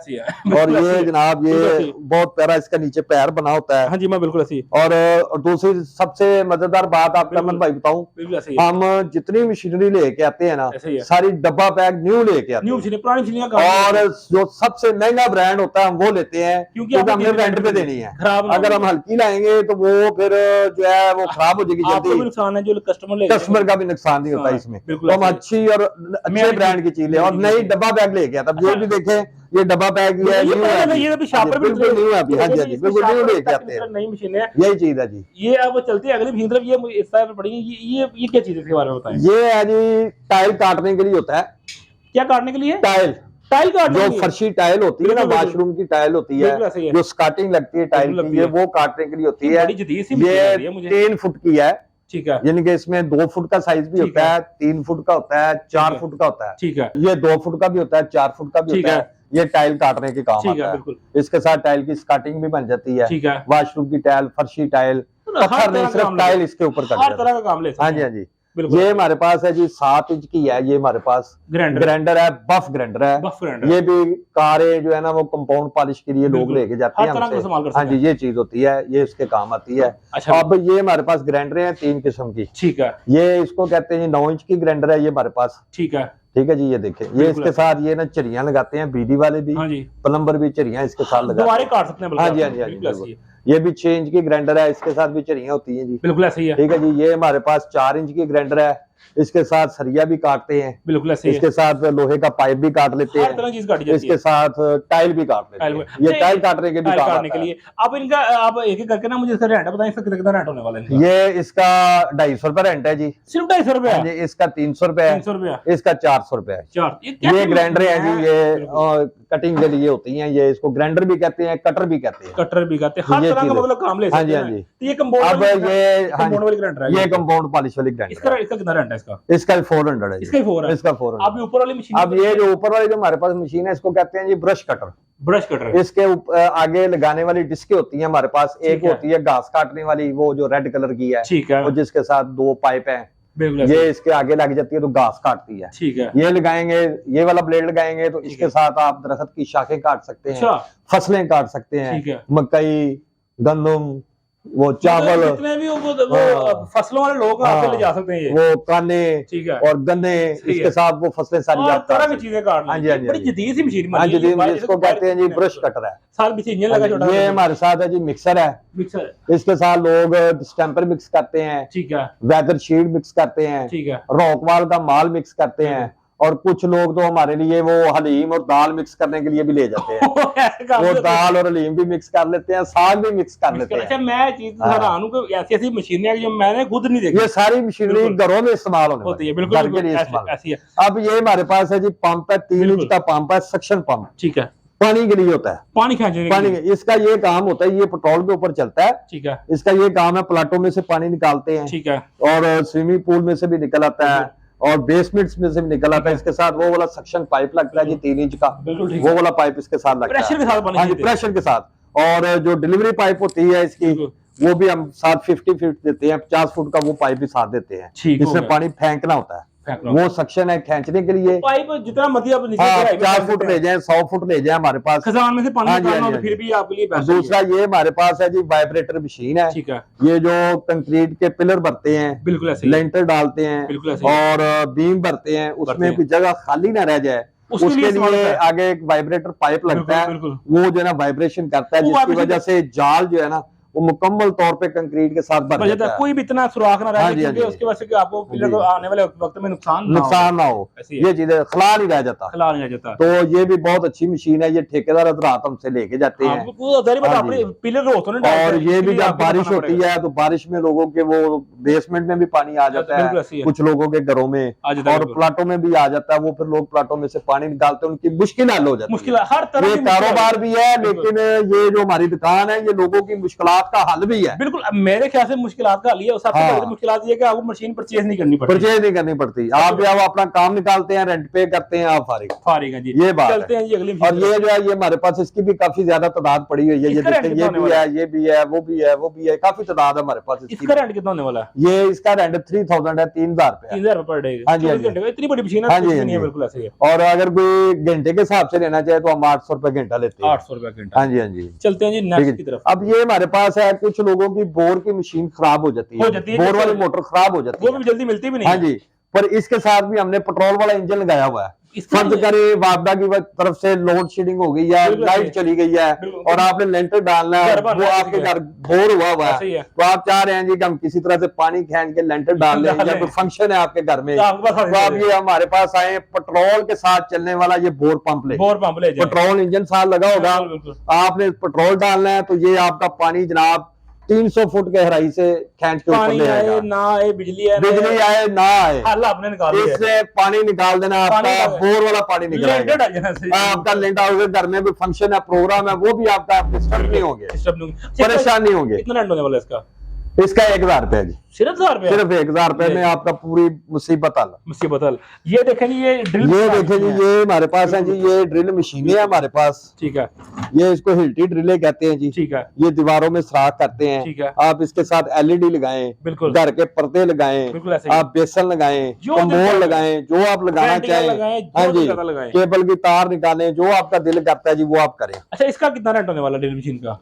Speaker 1: और ये जनाब ये बहुत प्यारा इसका नीचे पैर बना होता है। हाँ जी, मैं बिल्कुल ऐसी। और दूसरी सबसे मजेदार बात आपको अमन भाई बताऊं, हम जितनी मशीनरी लेके आते हैं ना सारी डब्बा पैक न्यू लेके आते हैं, और जो सबसे महंगा ब्रांड होता है हम वो लेते हैं क्योंकि हमने रेंट पे देनी है। अगर हम हल्की लाएंगे तो वो फिर जो है वो खराब हो जाएगी जल्दी। नुकसान है जो कस्टमर का भी नुकसान नहीं होता इसमें। तो हम अच्छी और अच्छे ब्रांड की चीज ले, और नई डब्बा बैग लेके आता। जो भी देखे ये डब्बा बैग ही है, बिल्कुल न्यू है अभी। हाँ जी, हाँ जी, बिल्कुल न्यू लेके आते हैं। नई मशीन है, यही चीज है जी। ये अब चलती है अगली मशीन तरफ। ये इस तरह पड़ी, ये क्या चीज है, इसके बारे में बताएं। ये है जी टाइल काटने के लिए होता है। क्या काटने के लिए? टाइल जो फर्शी टाइल होती है ना, वॉशरूम की टाइल होती है, जो स्काटिंग लगती है टाइल की, ये वो काटने के लिए होती है। ये 3 फुट की है, ठीक है, यानी कि इसमें 2 फुट का साइज भी होता है, 3 फुट का होता है, 4 फुट का होता है, ठीक है। ये 2 फुट का भी होता है, 4 फुट का भी होता है। ये टाइल काटने के काम आता है। इसके साथ टाइल की स्काटिंग भी बन जाती है, ठीक है। वॉशरूम की टाइल, फर्शी टाइल, पत्थर नहीं, सिर्फ टाइल इसके ऊपर कर, हर तरह का काम ले सकते हैं। हाँ जी, हाँ जी। ये हमारे पास है जी 7 इंच की है। ये हमारे पास ग्राइंडर है, बफ ग्राइंडर है। ये भी कारें जो है ना वो कंपाउंड पॉलिश के लिए लोग लेके जाते हैं हमसे। हाँ जी, ये चीज होती है, ये इसके काम आती है। अच्छा। अब ये हमारे पास ग्राइंडर है 3 किस्म की, ठीक है। ये इसको कहते हैं 9 इंच की ग्राइंडर है ये हमारे पास, ठीक है, ठीक है जी। ये देखें, ये इसके साथ ये ना चरियां लगाते हैं, बीडी वाले भी, प्लम्बर भी चरियां इसके साथ लगाते हैं। हाँ जी, हाँ जी, हाँ जी। ये भी 6 इंच की ग्राइंडर है, इसके साथ भी चरियां होती हैं जी, बिल्कुल ऐसे ही है, ठीक है जी। ये हमारे पास 4 इंच की ग्राइंडर है, इसके साथ सरिया भी काटते हैं, बिल्कुल ऐसे ही। इसके साथ लोहे का पाइप भी काट लेते हैं, हर तरह की चीज काटी जाती है। इसके साथ टाइल भी काट लेते हैं, ये टाइल काटने के भी काम आता है। अब इनका आप एक करके ना मुझे इसका रेंट बताएं, इसका कितना रेंट होने वाला है? ये इसका 250 रुपए रेंट है जी, सिर्फ 250 रुपए। इसका 300 रुपए, 300 रुपए, इसका 400 रुपए है। ये ग्राइंडर है जी, ये कटिंग के लिए होती है। ये इसको ग्राइंडर भी कहते हैं, कटर भी कहते हैं, कटर भी कहते हैं, हर तरह का मतलब काम ले सकते हैं। हाँ जी, हाँ जी। ये कंपाउंड वाली ग्राइंडर है, ये कंपाउंड पॉलिश वाली ग्राइंडर। इसका कितना रेंट है? इसका 400 है, इसका 400। अब ऊपर वाली मशीन, अब ये जो ऊपर वाली जो हमारे पास मशीन है इसको कहते हैं जी ब्रश कटर। इसके आगे लगाने वाली डिस्कें होती है हमारे पास। एक होती है घास काटने वाली, वो जो रेड कलर की है, ठीक है, जिसके साथ 2 पाइप है, ये इसके आगे लग जाती है तो घास काटती है, ठीक है। ये लगाएंगे, ये वाला ब्लेड लगाएंगे तो इसके साथ आप दरख्त की शाखें काट सकते हैं, फसलें काट सकते हैं, मकई, गंदम, वो चावल, जितने भी वो फसलों वाले लोग ले जा सकते हैं, वो काने, ठीक है, और गन्ने, इसके साथ वो फसलें सारी तरह की चीजें काट। हाँ जी, हाँ जी, बड़ी जदीद सी मशीन। हाँ जी, इसको कहते हैं जी ब्रश कटर है। साल पीछे इंजन लगा छोटा। ये हमारे साथ है जी मिक्सर है, इसके साथ लोग स्टैम्पर मिक्स करते हैं, ठीक है, वेदर शीट मिक्स करते हैं, ठीक है, रॉकवाल का माल मिक्स करते हैं, और कुछ लोग तो हमारे लिए वो हलीम और दाल मिक्स करने के लिए भी ले जाते हैं। वो दाल और हलीम भी मिक्स कर लेते हैं, साग भी मिक्स कर लेते हैं। अच्छा, मैं चीज हैरान हूं कि ऐसी ऐसी मशीनें हैं जो मैंने खुद नहीं देखी। ये सारी मशीनरी घरों में इस्तेमाल होती है, बिल्कुल घर के लिए इस्तेमाल। अब ये हमारे पास है जी पंप है, 3 इंच का पंप है, सक्शन पंप, ठीक है, पानी के लिए होता है, पानी खींचने के लिए। इसका ये काम होता है, ये पेट्रोल के ऊपर चलता है, ठीक है। इसका ये काम है, प्लाटों में से पानी निकालते हैं, ठीक है, और स्विमिंग पूल में से भी निकल आता है, और बेसमेंट्स में से भी निकल आता है। इसके साथ वो वाला सक्शन पाइप लगता है जी 3 इंच का, वो वाला पाइप इसके साथ लगता है, प्रेशर के साथ, प्रेशर के साथ। और जो डिलीवरी पाइप होती है इसकी, वो भी हम साथ 50 फीट देते हैं, 50 फुट का वो पाइप भी साथ देते हैं, जिसमें पानी फेंकना होता है। वो सक्शन है खींचने के लिए,
Speaker 2: पाइप जितना मर्जी आप नीचे
Speaker 1: 50 फुट ले जाए, 100 फुट ले जाए हमारे पास,
Speaker 2: खजान में से पानी निकालना हो तो फिर भी आपके लिए बेस्ट है।
Speaker 1: दूसरा ये हमारे पास है जी वाइब्रेटर मशीन है,
Speaker 2: ठीक है।
Speaker 1: ये जो कंक्रीट के पिलर भरते हैं,
Speaker 2: बिल्कुल ऐसे
Speaker 1: लेंटर डालते हैं और बीम भरते हैं, उसमें कोई जगह खाली ना रह जाए, उसके लिए आगे एक वाइब्रेटर पाइप लगता है, वो जो है ना वाइब्रेशन करता है, जिसकी वजह से जाल जो है ना वो मुकम्मल तौर पे कंक्रीट के साथ भर जाता है,
Speaker 2: कोई भी इतना सुराख ना रहे, क्योंकि उसकी वजह से आपको पिलर को आने वाले वक्त में नुकसान
Speaker 1: ना हो, ये चीजें खला नहीं रह जाता। तो ये भी बहुत अच्छी मशीन है, ये ठेकेदार हजरात हमसे लेके जाते हैं। और ये भी जब बारिश होती है तो बारिश में लोगों के वो बेसमेंट में भी पानी आ जाता है, कुछ लोगों के घरों में और प्लाटों में भी आ जाता है, वो फिर लोग प्लाटों में से पानी निकालते हैं, उनकी मुश्किल हल हो जाती है।
Speaker 2: हर तरह
Speaker 1: ये कारोबार भी है, लेकिन ये जो हमारी दुकान है ये लोगों की मुश्किलात का हल भी है।
Speaker 2: बिल्कुल, मेरे ख्याल से मुश्किलात का हल है। सबसे बड़ी मुश्किलात ये है कि आपको मशीन परचेज नहीं करनी पड़ती, आप जो अपना काम निकालते हैं, रेंट पे करते हैं, आप फारिग हैं जी। ये बात चलते हैं जी अगली। और ये जो है ये हमारे पास इसकी भी काफी ज्यादा तादाद पड़ी हुई है, ये देखते हैं, ये भी है, वो भी है, काफी तादाद है हमारे पास। इसका रेंट कितना होने वाला है?
Speaker 1: ये इसका रेंट 3000 है, 3000
Speaker 2: पर डे।
Speaker 1: हाँ जी,
Speaker 2: इतनी बड़ी मशीन है, बिल्कुल ऐसे ही है।
Speaker 1: और अगर कोई घंटे के हिसाब से लेना चाहे तो हम 800 रुपए घंटा लेते हैं।
Speaker 2: 800 रुपए घंटा।
Speaker 1: हाँ जी।
Speaker 2: चलते हैं जी नेक्स्ट की तरफ।
Speaker 1: अब ये हमारे पास है, कुछ लोगों की बोर की मशीन खराब हो जाती है, बोर वाली मोटर खराब हो जाती है,
Speaker 2: वो भी जल्दी मिलती भी नहीं।
Speaker 1: हाँ जी, पर इसके साथ भी हमने पेट्रोल वाला इंजन लगाया हुआ है। फर्ज करे वापडा की तरफ से लोड शेडिंग हो गई है, लाइट चली गई है और आपने लेंटर डालना है, वो आपके घर बोर हुआ है, तो आप चाह रहे हैं जी कि हम किसी तरह से पानी खींच के लेंटर डाल लें, या कोई फंक्शन है आपके घर में, तो आप ये हमारे पास आए, पेट्रोल के साथ चलने वाला ये बोर पंप ले, पेट्रोल इंजन साथ लगा होगा, आपने पेट्रोल डालना है तो ये आपका पानी जनाब 300 फुट गहराई से खींच के ऊपर ले आएगा।
Speaker 2: ना आए बिजली
Speaker 1: आए ना आए,
Speaker 2: आपने निकाल
Speaker 1: इससे पानी निकाल देना, आपका बोर वाला पानी निकल आपका लेंटा होगा, घर में भी फंक्शन है, प्रोग्राम है, वो भी आपका डिस्टर्ब नहीं होंगे, परेशान नहीं होंगे।
Speaker 2: कितना रेंट होने वाला इसका?
Speaker 1: इसका 1000 रुपए जी,
Speaker 2: सिर्फ 1000 रुपए,
Speaker 1: सिर्फ 1000 रुपए में आपका पूरी मुसीबत हल।
Speaker 2: ये देखें जी, ये ड्रिल,
Speaker 1: ये देखें जी, ये हमारे पास है जी, ये ड्रिल मशीनें है हमारे पास,
Speaker 2: ठीक है।
Speaker 1: ये इसको हिल्टी ड्रिले कहते हैं जी, ठीक है। ये दीवारों में सुराख करते हैं, ठीक है। आप इसके साथ LED लगाएं, बिल्कुल, घर के पर्दे लगाएं, आप बेसन लगाएं, कम्बोल लगाएं, जो आप लगाना चाहें, हाँ जी, केबल की तार निकालें, जो आपका दिल करता है जी वो आप करें।
Speaker 2: अच्छा, इसका कितना रेंट होने वाला ड्रिल मशीन का?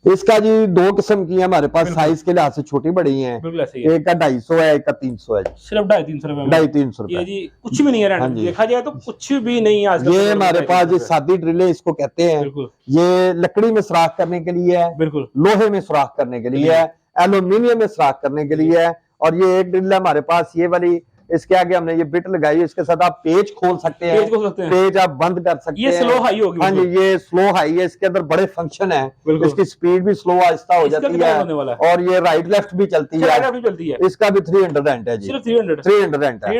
Speaker 1: इसका जी 2 किस्म की है हमारे पास, साइज के लिहाज से छोटी बड़ी है, एक का 250 है, एक का 300 है,
Speaker 2: सिर्फ 250-300 रुपए।
Speaker 1: 250-300 रुपए
Speaker 2: जी, कुछ भी नहीं है रेंट, देखा जाए तो कुछ भी नहीं है आजकल।
Speaker 1: ये हमारे पास जो सादी ड्रिलें इसको कहते हैं, ये लकड़ी में सुराख करने के लिए है, बिल्कुल, लोहे में सुराख करने के लिए है, एल्यूमिनियम में सुराख करने के लिए है। और ये एक ड्रिल है हमारे पास, ये वाली, इसके आगे हमने ये बिट लगाई है, इसके साथ आप पेज खोल सकते हैं, पेज आप बंद कर सकते हैं।
Speaker 2: ये स्लो हाई होगी।
Speaker 1: हाँ जी, ये स्लो हाई है, इसके अंदर बड़े फंक्शन है, इसकी स्पीड भी स्लो आहिस्ता हो जाती है, और ये राइट लेफ्ट भी चलती है। इसका भी 300 रेंट है जी, सिर्फ 300 रेंट है।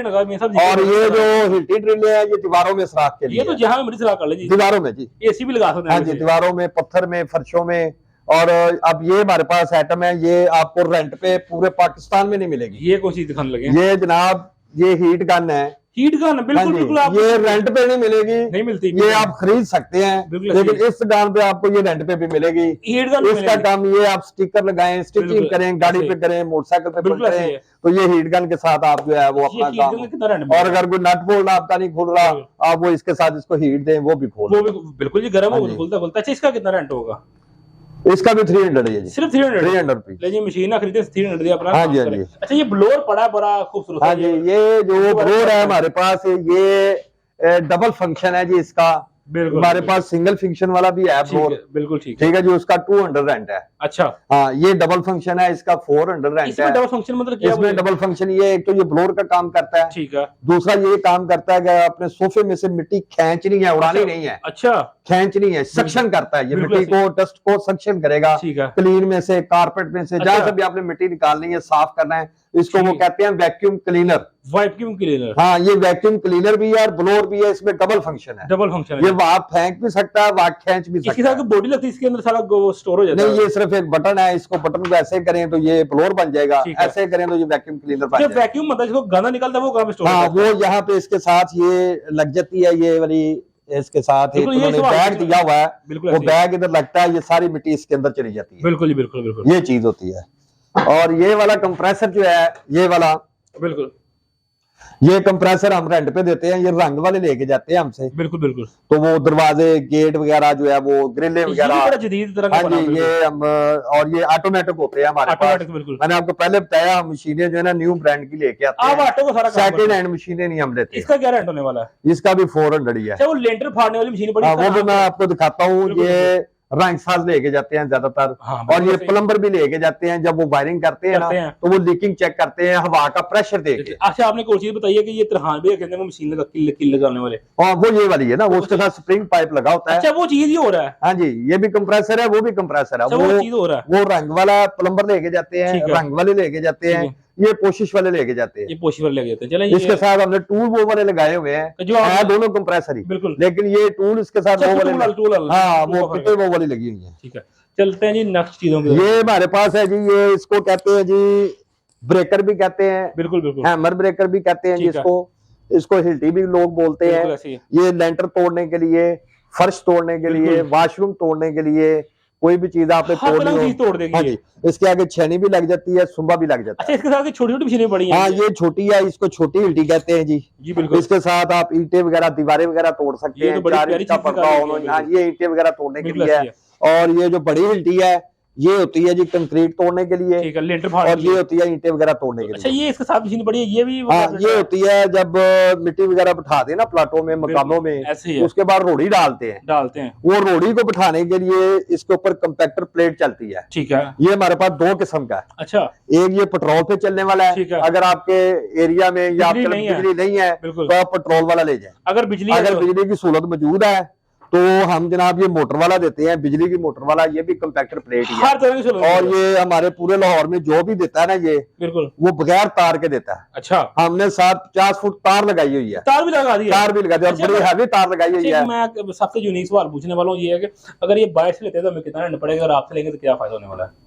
Speaker 1: और ये जो हिल्टी ड्रिल है, ये दीवारों में सुराख के लिए,
Speaker 2: तो जहाँ मर्जी सुराख कर लीजिए, दीवारों में जी, एसी भी लगा सकते हैं।
Speaker 1: हाँ जी, दीवारों में, पत्थर में, फर्शों में। और अब ये हमारे पास आइटम है, ये आपको रेंट पे पूरे पाकिस्तान में नहीं मिलेगी।
Speaker 2: ये कौन सी दिखाने लगे?
Speaker 1: ये जनाब, ये हीट गन है,
Speaker 2: हीट गन, बिल्कुल बिल्कुल,
Speaker 1: ये रेंट पे नहीं मिलेगी,
Speaker 2: नहीं मिलती,
Speaker 1: ये आप खरीद सकते हैं, लेकिन इस दुकान पे आपको ये रेंट पे भी मिलेगी। हीट गन इसका काम ये आप स्टिकर लगाएं, स्टिचिंग करें, गाड़ी पे करें, मोटरसाइकिल पे करें, तो ये हीट गन के साथ आप जो है वो अपना काम। और अगर कोई नट बोल्ट आपका नहीं खुल रहा, आप वो इसके साथ इसको हीट दें, वो भी खोल,
Speaker 2: बिल्कुल जी, गर्म हो खुलता खुलता। अच्छा, इसका कितना रेंट होगा?
Speaker 1: इसका भी 300 है जी,
Speaker 2: सिर्फ 300
Speaker 1: रुपए।
Speaker 2: लेकिन मशीन ना खरीदे 300 दिया अपना।
Speaker 1: हाँ जी, हाँ जी।
Speaker 2: अच्छा, ये ब्लोअर पड़ा है, बड़ा खूबसूरत।
Speaker 1: हाँ जी, ये जो ब्लोअर है हमारे पास, ये डबल फंक्शन है जी इसका, हमारे पास सिंगल फंक्शन वाला भी है ब्लोअर,
Speaker 2: बिल्कुल ठीक
Speaker 1: है जी, उसका 200 रेंट है।
Speaker 2: अच्छा,
Speaker 1: हाँ, ये डबल फंक्शन है, इसका 400 रेंट है।
Speaker 2: डबल फंक्शन मतलब क्या?
Speaker 1: इसमें डबल फंक्शन ये, एक तो ये ब्लोअर का काम करता है, ठीक है, दूसरा ये काम करता है कि अपने सोफे में से मिट्टी खींचनी है, उड़ानी नहीं है। अच्छा, खींचनी है, सक्शन करता है, ये मिट्टी को, डस्ट को सक्शन करेगा, क्लीन में से, कारपेट में से, जहां से भी आपने मिट्टी निकालनी है, साफ करना है, इसको वो कहते हैं वैक्यूम क्लीनर।
Speaker 2: वैक्यूम क्लीनर,
Speaker 1: हाँ, ये वैक्यूम क्लीनर भी है और ब्लोअर भी है, इसमें डबल फंक्शन है।
Speaker 2: डबल फंक्शन, ये
Speaker 1: वहां फेंक भी सकता है, वहां खींच भी सकता है।
Speaker 2: इसके साथ बॉडी लगती है, इसके अंदर सारा स्टोर हो जाता है।
Speaker 1: नहीं, ये सिर्फ एक बटन है, इसको बटन को ऐसे करें तो ये ब्लोअर बन जाएगा, ऐसे करें तो ये वैक्यूम क्लीनर बन जाएगा।
Speaker 2: वैक्यूम मतलब जिसको गाना निकलता है वो कहाँ पे स्टोर?
Speaker 1: हाँ, वो यहाँ पे इसके साथ ये लग जाती है, ये वाली इसके साथ एक
Speaker 2: बिल्कुल, ये
Speaker 1: उन्होंने
Speaker 2: सवाल
Speaker 1: बैग दिया हुआ है,
Speaker 2: बिल्कुल
Speaker 1: वो
Speaker 2: ऐसे ही।
Speaker 1: बैग इधर लगता है, ये सारी मिट्टी इसके अंदर चली जाती है।
Speaker 2: बिल्कुल जी, बिल्कुल बिल्कुल
Speaker 1: ये चीज होती है। और ये वाला कंप्रेसर जो है, ये वाला,
Speaker 2: बिल्कुल
Speaker 1: ये कंप्रेसर हम रेंट पे देते हैं, ये रंग वाले लेके जाते हैं हमसे,
Speaker 2: बिल्कुल बिल्कुल।
Speaker 1: तो वो दरवाजे गेट वगैरह जो है वो ग्रिलें
Speaker 2: ये भी
Speaker 1: वगैरह,
Speaker 2: बड़ा जदीद तरह का
Speaker 1: हाँ
Speaker 2: बना,
Speaker 1: जी,
Speaker 2: बिल्कुल।
Speaker 1: ये हम और ये ऑटोमेटिक होते हैं हमारे पास।
Speaker 2: ऑटोमेटिक, बिल्कुल।
Speaker 1: मैंने आपको पहले बताया, हम मशीनें जो है ना न्यू ब्रांड की लेके आते
Speaker 2: आप
Speaker 1: हैं,
Speaker 2: ऑटो को सारा काम
Speaker 1: सेकेंड
Speaker 2: करते
Speaker 1: हैंड मशीनें नहीं हम लेते।
Speaker 2: हैं। इसका क्या रेंट होने वाला है?
Speaker 1: इसका भी 400 ही है।
Speaker 2: अच्छा, वो लेंटर फाड़ने वाली मशीन बड़ी,
Speaker 1: हाँ,
Speaker 2: इसका
Speaker 1: वो भी
Speaker 2: नाम
Speaker 1: मैं
Speaker 2: क्या है?
Speaker 1: आपको दिखाता हूँ।
Speaker 2: बिल्कुल,
Speaker 1: ये रंग साज लेके जाते हैं ज्यादातर,
Speaker 2: हाँ,
Speaker 1: और
Speaker 2: बिल्कुल
Speaker 1: ये
Speaker 2: सही।
Speaker 1: प्लम्बर भी लेके जाते हैं, जब वो वायरिंग करते हैं ना,
Speaker 2: करते हैं।
Speaker 1: तो वो लीकिंग चेक करते हैं हवा का प्रेशर देके।
Speaker 2: अच्छा, आपने एक और चीज बताई है कि ये तरहान भी कहते हैं, वो मशीन लगा किल लगाने वाले।
Speaker 1: और वो ये वाली है ना, वो उसके साथ स्प्रिंग पाइप लगा होता है।
Speaker 2: अच्छा, वो चीज ही हो रहा है।
Speaker 1: हाँ जी, ये भी कंप्रेसर है, वो भी कंप्रेसर है।
Speaker 2: अच्छा, वो चीज हो रहा है।
Speaker 1: वो रंग वाला प्लम्बर लेके जाते हैं,
Speaker 2: ठीक है।
Speaker 1: रंग वाले लेके जाते हैं,
Speaker 2: ठीक
Speaker 1: ये पोशिश वाले लेके जाते हैं।
Speaker 2: ये पोशी पर लगे थे। चलें,
Speaker 1: इसके साथ हमने टूल वो वाले लगाए हुए हैं,
Speaker 2: जो
Speaker 1: है दोनों कंप्रेसर ही,
Speaker 2: बिल्कुल।
Speaker 1: लेकिन ये टूल इसके साथ
Speaker 2: अच्छा,
Speaker 1: वो
Speaker 2: टूल
Speaker 1: वाले,
Speaker 2: टूल
Speaker 1: हाँ
Speaker 2: टूल
Speaker 1: वो
Speaker 2: का
Speaker 1: कितने वो वाली लगी हुई है।
Speaker 2: ठीक है, चलते हैं जी नेक्स्ट चीजों की।
Speaker 1: ये हमारे पास है जी, ये इसको कहते हैं जी ब्रेकर भी कहते हैं,
Speaker 2: बिल्कुल बिल्कुल
Speaker 1: हैमर ब्रेकर भी कहते हैं
Speaker 2: ठीक है।
Speaker 1: जिसको, इसको हिल्टी भी लोग बोलते
Speaker 2: बिल्कुल
Speaker 1: हैं।
Speaker 2: ऐसे ही।
Speaker 1: ये लेंटर तोड़ने के लिए, फर्श तोड़ने के लिए,
Speaker 2: बिल्कुल।
Speaker 1: वॉशरूम तोड़ने के लिए, कोई भी चीज आपने
Speaker 2: हर
Speaker 1: तोड़नी
Speaker 2: तरह की
Speaker 1: हो,
Speaker 2: चीज तोड़ देगी
Speaker 1: हाँ
Speaker 2: ये।
Speaker 1: जी, इसके आगे छेनी भी लग जाती है, सुम्बा भी लग जाता
Speaker 2: अच्छा,
Speaker 1: है।
Speaker 2: इसके साथ छोटी छोटी मशीनें पड़ी हैं।
Speaker 1: हाँ, ये छोटी है, इसको छोटी हिल्टी कहते हैं जी।
Speaker 2: जी बिल्कुल।
Speaker 1: इसके साथ आप ईंटें वगैरह, दीवारें वगैरह तोड़ सकते
Speaker 2: ये
Speaker 1: हैं,
Speaker 2: तो बड़ी
Speaker 1: 4
Speaker 2: प्यारी
Speaker 1: इंच का
Speaker 2: चीज
Speaker 1: पर्दा
Speaker 2: निकाली
Speaker 1: हो,
Speaker 2: गई है,
Speaker 1: हाँ, ये ईंटें वगैरह तोड़ने के
Speaker 2: बिल्कुल
Speaker 1: लिए
Speaker 2: ऐसी
Speaker 1: है। और ये जो बड़ी हिल्टी है, ये होती है जी कंक्रीट तोड़ने के लिए,
Speaker 2: ठीक है, लेंटर फाड़
Speaker 1: और ये होती है ईंटें वगैरह तोड़ने के
Speaker 2: अच्छा,
Speaker 1: लिए।
Speaker 2: ये इसके साथ मशीन पड़ी है, ये भी वो
Speaker 1: हाँ,
Speaker 2: कर
Speaker 1: ये
Speaker 2: देता है।
Speaker 1: होती है जब मिट्टी वगैरह बिठा दे ना प्लाटों में, मकानों में,
Speaker 2: ऐसे ही है।
Speaker 1: उसके बाद रोड़ी डालते हैं।
Speaker 2: डालते हैं,
Speaker 1: वो रोड़ी को बिठाने के लिए इसके ऊपर कंपैक्टर प्लेट चलती है।
Speaker 2: ठीक है।
Speaker 1: ये हमारे पास 2 किस्म का है।
Speaker 2: अच्छा,
Speaker 1: एक ये पेट्रोल पे चलने वाला
Speaker 2: ठीक
Speaker 1: है,
Speaker 2: है।
Speaker 1: अगर आपके एरिया में या आपके
Speaker 2: नहीं है।
Speaker 1: बिजली नहीं है,
Speaker 2: बिल्कुल।
Speaker 1: तो आप पेट्रोल वाला ले जाए।
Speaker 2: अगर बिजली है
Speaker 1: अगर
Speaker 2: तो-
Speaker 1: बिजली की सहूलत मौजूद है तो हम जनाब ये मोटर वाला देते हैं, बिजली की मोटर वाला, ये भी कंपैक्टर प्लेट ही है।
Speaker 2: हर तरह की सहूलत
Speaker 1: और
Speaker 2: है।
Speaker 1: ये हमारे पूरे लाहौर में जो भी देता है ना, ये
Speaker 2: बिल्कुल।
Speaker 1: वो बगैर तार के देता है।
Speaker 2: अच्छा,
Speaker 1: हमने 50 फुट तार लगाई हुई है,
Speaker 2: तार भी लगा दी है।
Speaker 1: तार भी लगा दी, और
Speaker 2: अच्छा,
Speaker 1: बड़ी हैवी तार लगाई हुई
Speaker 2: अच्छा,
Speaker 1: है।
Speaker 2: मैं सबसे यूनिक सवाल पूछने वाला हूँ, ये है कि अगर ये बाहर से लेते हैं तो हमें कितना रेंट पड़ेगा, अगर आपसे लेंगे तो क्या फायदा होने वाला है?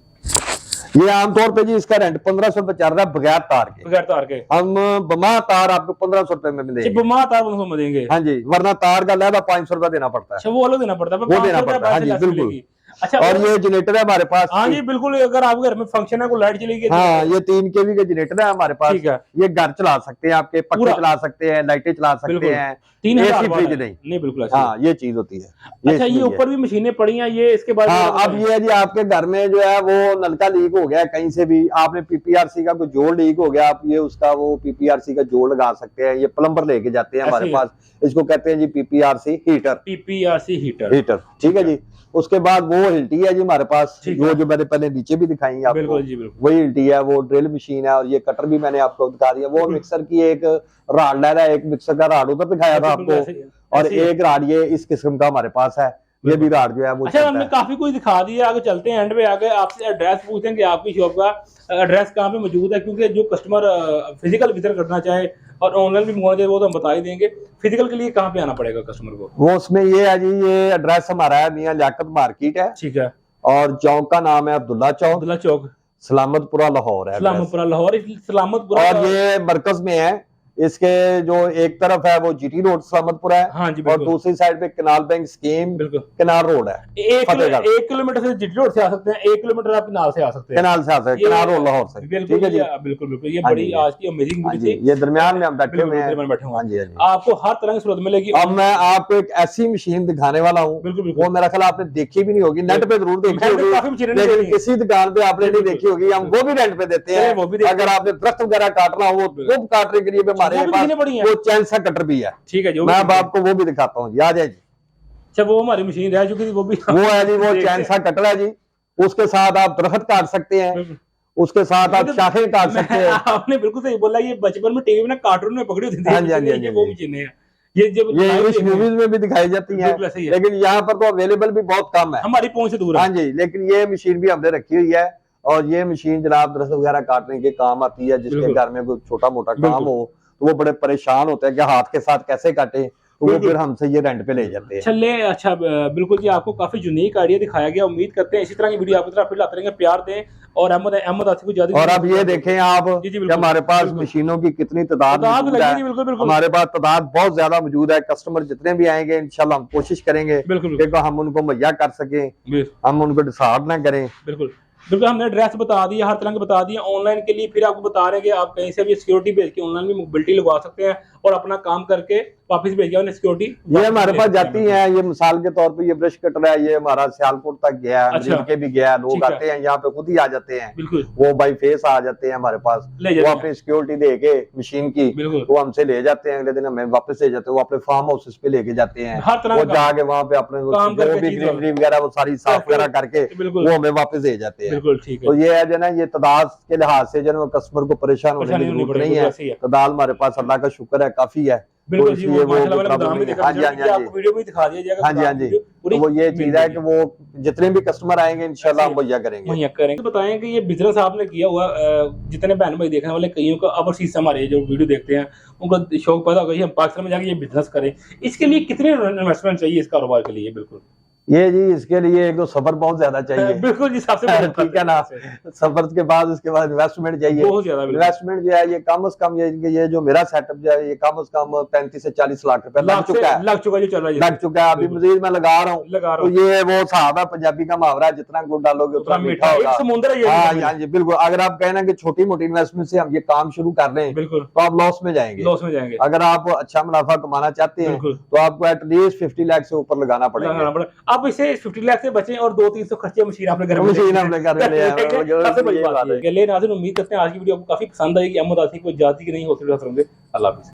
Speaker 1: ये आमतौर पे जी इसका रेंट 1500 रुपए चल रहा है बगैर तार के।
Speaker 2: बगैर तार के
Speaker 1: हम बमा तार आपको 1500 रुपए में मिलेगी।
Speaker 2: बिमा तार उनको हम देंगे।
Speaker 1: हाँ जी, वरना तार का लहदा 500 रुपया देना पड़ता है।
Speaker 2: अच्छा, वो अलग देना पड़ता है,
Speaker 1: वो देना पड़ता है, हाँ जी, बिल्कुल।
Speaker 2: अच्छा,
Speaker 1: और ये जनरेटर है हमारे पास।
Speaker 2: हाँ जी बिल्कुल, अगर आपके घर में फंक्शन है, कोई लाइट चली गई तो-
Speaker 1: हाँ, ये 3 kV का जनरेटर है हमारे पास।
Speaker 2: ठीक है।
Speaker 1: ये घर चला सकते हैं, आपके पक्के
Speaker 2: पूरा?
Speaker 1: चला सकते हैं, लाइटें चला सकते
Speaker 2: बिल्कुल।
Speaker 1: हैं,
Speaker 2: 3000
Speaker 1: एसी
Speaker 2: वाट
Speaker 1: फ्रिज
Speaker 2: है।
Speaker 1: नहीं।
Speaker 2: नहीं, बिल्कुल ऐसे ही।
Speaker 1: हाँ, ये चीज होती है।
Speaker 2: अच्छा, ये
Speaker 1: इसमें
Speaker 2: ऊपर भी मशीनें पड़ी हैं, ये इसके बाद
Speaker 1: हाँ, अब ये है जी आपके घर में जो है वो नलका लीक हो गया कहीं से भी, आपने पीपीआरसी का कोई जोड़ लीक हो गया, आप ये उसका वो पीपीआरसी का जोड़ लगा सकते हैं। ये प्लम्बर लेके जाते हैं हमारे
Speaker 2: ऐसे
Speaker 1: पास, इसको कहते हैं जी पीपीआरसी हीटर।
Speaker 2: PPRC heater.
Speaker 1: ठीक है जी। उसके बाद वो हिल्टी है जी हमारे पास,
Speaker 2: ठीक
Speaker 1: वो
Speaker 2: है।
Speaker 1: जो मैंने पहले नीचे भी दिखाई आपको,
Speaker 2: बिल्कुल जी, बिल्कुल।
Speaker 1: वही हिल्टी है। वो ड्रिल मशीन है, और ये कटर भी मैंने आपको दिखा दिया। वो मिक्सर की एक राड ले रहा है, एक मिक्सर का राड उधर दिखाया था
Speaker 2: बिल्कुल
Speaker 1: आपको,
Speaker 2: ऐसे ही है।
Speaker 1: और
Speaker 2: ऐसे ही है।
Speaker 1: एक राड ये इस किस्म का हमारे पास है। ये भी राड जो है वो
Speaker 2: अच्छा,
Speaker 1: चलता
Speaker 2: हमने
Speaker 1: है।
Speaker 2: काफी कुछ दिखा दिया, आगे चलते हैं, एंड में आगे आपसे एड्रेस पूछते हैं कि आपकी शॉप का एड्रेस कहाँ पे मौजूद है, क्योंकि जो कस्टमर फिजिकल विजिट करना चाहे और ऑनलाइन भी मंगवाना चाहे वो तो हम बता ही देंगे। फिजिकल के लिए कहाँ पे आना पड़ेगा कस्टमर को?
Speaker 1: वो उसमें ये है जी, ये एड्रेस हमारा है मियां लियाकत मार्केट है,
Speaker 2: ठीक है।
Speaker 1: और चौक का नाम है अब्दुल्ला चौक,
Speaker 2: अब्दुल्ला चौक,
Speaker 1: सलामतपुरा लाहौर है address।
Speaker 2: सलामतपुरा लाहौर। सलामतपुरा
Speaker 1: और ये मरकज में है। इसके जो एक तरफ है वो जीटी रोड सलामतपुरा है,
Speaker 2: हाँ जी,
Speaker 1: और
Speaker 2: बिल्कुल।
Speaker 1: दूसरी साइड पे कनाल बैंक स्कीम
Speaker 2: बिल्कुल।
Speaker 1: कनाल रोड है। फतेहगढ़।
Speaker 2: 1 किलोमीटर से जीटी रोड से आ सकते हैं, 1 किलोमीटर आप कनाल से आ सकते हैं।
Speaker 1: कनाल से आ सकते हैं, कनाल रोड लाहौर से।
Speaker 2: बिल्कुल,
Speaker 1: ठीक है जी।
Speaker 2: बिल्कुल बिल्कुल। ये
Speaker 1: हाँ
Speaker 2: बड़ी
Speaker 1: जी।
Speaker 2: आज की अमेजिंग
Speaker 1: हाँ
Speaker 2: वीडियो
Speaker 1: जी,
Speaker 2: थी।
Speaker 1: ये दरमियान में हम बैठे
Speaker 2: बिल्कुल,
Speaker 1: हुए हैं।
Speaker 2: दरमियान में बैठे हुए हैं।
Speaker 1: हाँ जी, हाँ जी।
Speaker 2: आपको हर तरह की सहूलत मिलेगी।
Speaker 1: अब मैं आपको एक ऐसी मशीन दिखाने वाला हूँ,
Speaker 2: बिल्कुल, बिल्कुल।
Speaker 1: वो मेरा ख्याल आपने देखी भी नहीं होगी, नेट पे जरूर देखी
Speaker 2: नेट पे
Speaker 1: होगी,
Speaker 2: काफी मशीनें
Speaker 1: लेकिन
Speaker 2: देखी हैं।
Speaker 1: किसी दुकान पे आपने नहीं देखी होगी। हम वो भी रेंट पे देते
Speaker 2: चलिए,
Speaker 1: हैं।
Speaker 2: वो भी देखते
Speaker 1: अगर आपने दरख्त वगैरह काटना हो, वो काटने के लिए भी हमारे
Speaker 2: वो भी मशीनें पड़ी हैं।
Speaker 1: पास वो चैन सा कटर भी है।
Speaker 2: ठीक है, जो
Speaker 1: मैं अब आपको वो भी दिखाता हूँ, याद है जी।
Speaker 2: अच्छा, वो हमारी मशीन रह चुकी थी, वो भी
Speaker 1: वो है जी, वो
Speaker 2: देखते
Speaker 1: चैन
Speaker 2: हैं।
Speaker 1: सा कटर है जी। उसके साथ आप दरख्त काट सकते हैं,
Speaker 2: बिल्कुल।
Speaker 1: उसके साथ आप शाखें काट सकते हैं।
Speaker 2: आपने बिल्कुल सही बोला, ये बचपन में टीवी में ना कार्टून में पकड़ी होती थी।
Speaker 1: हाँ जी, हाँ जी, हाँ जी,
Speaker 2: ये वो
Speaker 1: हाँ जी।
Speaker 2: मशीनें हैं, ये जब
Speaker 1: ये
Speaker 2: live
Speaker 1: इंग्लिश
Speaker 2: देखने में-
Speaker 1: मूवीज में भी दिखाई जाती हैं,
Speaker 2: बिल्कुल ऐसे ही है।
Speaker 1: लेकिन यहाँ पर तो अवेलेबल भी बहुत कम है।
Speaker 2: हमारी पहुंच से दूर है।
Speaker 1: हाँ जी, लेकिन ये मशीन भी हमने रखी हुई है, और ये मशीन जनाब दरख्त वगैरह काटने के काम आती है। जिसके
Speaker 2: बिल्कुल।
Speaker 1: घर में कोई छोटा मोटा काम
Speaker 2: बिल्कुल।
Speaker 1: हो, तो वो बड़े परेशान होते हैं कि हाथ के साथ कैसे काटे, तो वो फिर हमसे ये रेंट पे ले जाते हैं।
Speaker 2: चले अच्छा बिल्कुल जी, आपको काफी यूनिक आइडिया दिखाया गया। उम्मीद करते हैं इसी तरह की वीडियो आपकी तरफ फिर लाते रहेंगे। प्यार दें और अहमद आसिफ को ज्यादा।
Speaker 1: और अब ये देखें आप कि हमारे पास मशीनों की कितनी तादाद मौजूद है।
Speaker 2: बिल्कुल बिल्कुल
Speaker 1: हमारे पास तादाद बहुत ज्यादा मौजूद है। कस्टमर जितने भी आएंगे इंशाल्लाह हम कोशिश करेंगे कि हम उनको मुहैया कर सकें, हम उनको डिसार्ड ना करें।
Speaker 2: बिल्कुल बिल्कुल, हमने एड्रेस बता दिया, हर तरह के बता दिए। ऑनलाइन के लिए फिर आपको बता रहे हैं कि आप कहीं से भी सिक्योरिटी भेज के ऑनलाइन भी मोबिलिटी लगवा सकते हैं और अपना काम करके वापस भेज गया सिक्योरिटी।
Speaker 1: ये हमारे पास जाती है, ये मिसाल के तौर पे ये ब्रश कटर है, ये हमारा सियालकोट तक गया है,
Speaker 2: अच्छा।
Speaker 1: के भी गया, लोग आते हैं यहाँ पे खुद ही आ जाते हैं,
Speaker 2: बिल्कुल
Speaker 1: वो बाई फेस आ जाते हैं हमारे पास, वो अपनी सिक्योरिटी दे के मशीन की वो हमसे ले जाते हैं, अगले दिन हमें वापस ले जाते हैं, वो अपने फार्म हाउस पे लेके जाते हैं, वो जाके वहाँ पे अपने जो भी ग्रीनरी वगैरह वो सारी साफ वगैरह करके वो हमें वापस दे जाते हैं। तो ये है जो ना, ये तादाद के लिहाज से जो कस्टमर को परेशान होने की जरूरत नहीं है। तादाद हमारे पास अल्लाह का शुक्र है काफी है।
Speaker 2: बिल्कुल जी, वो माशाल्लाह मैंने देखा, आपको वीडियो में दिखा दिया जाएगा।
Speaker 1: हाँ जी हाँ जी, तो वो ये चीज है कि वो जितने भी कस्टमर आएंगे इंशाल्लाह हम मुहैया करेंगे।
Speaker 2: बताएं कि ये बिजनेस आपने किया हुआ, जितने बहन भाई देखने वाले कईयों का ओवरसीज से हमारे जो वीडियो देखते हैं उनको शौक पैदा होगा हम पाकिस्तान में जाके ये बिजनेस करें, इसके लिए कितने इन्वेस्टमेंट चाहिए इस कारोबार के लिए? बिल्कुल
Speaker 1: ये जी, इसके लिए एक तो सफर बहुत ज्यादा चाहिए।
Speaker 2: बिल्कुल जी, सबसे
Speaker 1: ठीक है ना, सफर के बाद उसके बाद इन्वेस्टमेंट चाहिए बहुत ज्यादा। इन्वेस्टमेंट जो है ये कम से कम ये जो मेरा सेटअप जो है ये कम से कम 35 से 40 लाख रुपए लग चुका है, लग चुका है। अभी मजीद मैं लगा रहा हूँ, तो ये वो साहब है पंजाबी का मुहावरा है, जितना गुड़ डालोगे उतना मीठा होगा। हाँ जी बिल्कुल, अगर आप कहना कि छोटी मोटी इन्वेस्टमेंट से हम ये काम शुरू कर रहे हैं तो आप लॉस में जाएंगे। अगर आप अच्छा मुनाफा कमाना चाहते हैं तो आपको एटलीस्ट 50 लाख से ऊपर लगाना पड़ेगा।
Speaker 2: आप इसे 50 लाख से बचें और 200-300 खर्चे मशीन आपने घर में ले। नाज़रीन, उम्मीद करते हैं आज की वीडियो आपको काफी पसंद आएगी। अहमद आसिफ को जाती की नहीं होती। अल्लाह हाफिज़।